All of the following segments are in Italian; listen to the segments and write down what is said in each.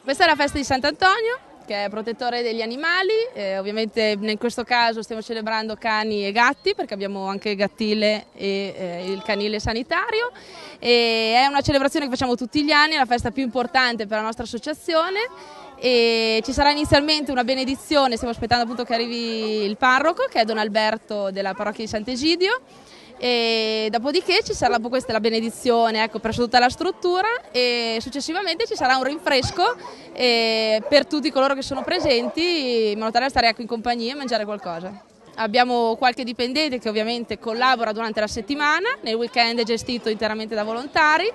Questa è la festa di Sant'Antonio, che è protettore degli animali. Ovviamente in questo caso stiamo celebrando cani e gatti, perché abbiamo anche gattile e il canile sanitario. È una celebrazione che facciamo tutti gli anni, è la festa più importante per la nostra associazione. E ci sarà inizialmente una benedizione, stiamo aspettando appunto che arrivi il parroco, che è Don Alberto della parrocchia di Sant'Egidio, e dopodiché ci sarà, questa è la benedizione, ecco, presso tutta la struttura, e successivamente ci sarà un rinfresco per tutti coloro che sono presenti, in modo tale da stare, ecco, in compagnia e mangiare qualcosa. Abbiamo qualche dipendente che ovviamente collabora durante la settimana, nel weekend è gestito interamente da volontari.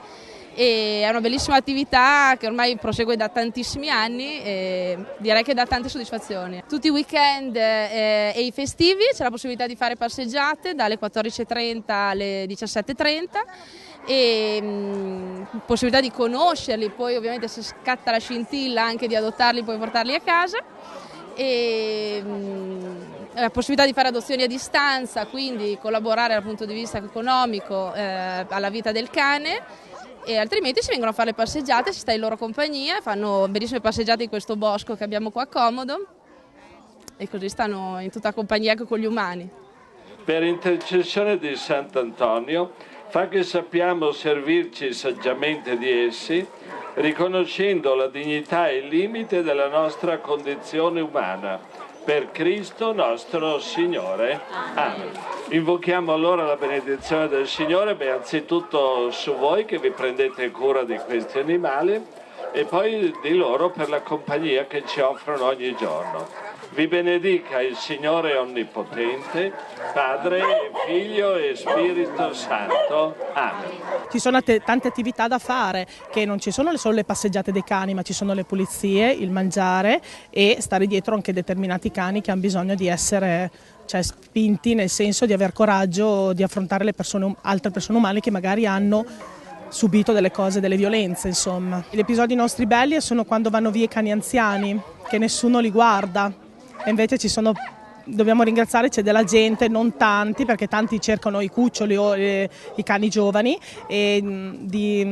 E è una bellissima attività che ormai prosegue da tantissimi anni e direi che dà tante soddisfazioni. Tutti i weekend e i festivi c'è la possibilità di fare passeggiate dalle 14:30 alle 17:30 e possibilità di conoscerli, poi ovviamente se scatta la scintilla anche di adottarli, poi portarli a casa. E la possibilità di fare adozioni a distanza, quindi collaborare dal punto di vista economico alla vita del cane. E altrimenti si vengono a fare le passeggiate, si sta in loro compagnia, fanno bellissime passeggiate in questo bosco che abbiamo qua comodo e così stanno in tutta compagnia anche con gli umani. Per intercessione di Sant'Antonio, fa che sappiamo servirci saggiamente di essi, riconoscendo la dignità e il limite della nostra condizione umana. Per Cristo nostro Signore. Amen. Invochiamo allora la benedizione del Signore, anzitutto su voi che vi prendete cura di questi animali e poi di loro per la compagnia che ci offrono ogni giorno. Vi benedica il Signore Onnipotente, Padre, Figlio e Spirito Santo. Amen. Ci sono tante attività da fare, che non ci sono solo le passeggiate dei cani, ma ci sono le pulizie, il mangiare e stare dietro anche determinati cani che hanno bisogno di essere spinti, nel senso di aver coraggio di affrontare altre persone umane che magari hanno subito delle cose, delle violenze, insomma. Gli episodi nostri belli sono quando vanno via i cani anziani, che nessuno li guarda. E invece dobbiamo ringraziare, c'è della gente, non tanti, perché tanti cercano i cuccioli o i cani giovani, di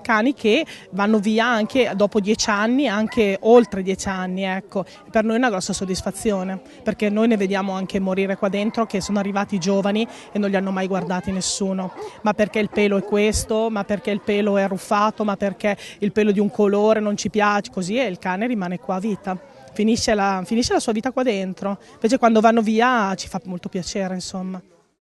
cani che vanno via anche dopo 10 anni, anche oltre 10 anni. Ecco. Per noi è una grossa soddisfazione, perché noi ne vediamo anche morire qua dentro, che sono arrivati giovani e non li hanno mai guardati nessuno, ma perché il pelo è questo, ma perché il pelo è arruffato, ma perché il pelo di un colore non ci piace, così, e il cane rimane qua a vita. Finisce la sua vita qua dentro, invece quando vanno via ci fa molto piacere, insomma.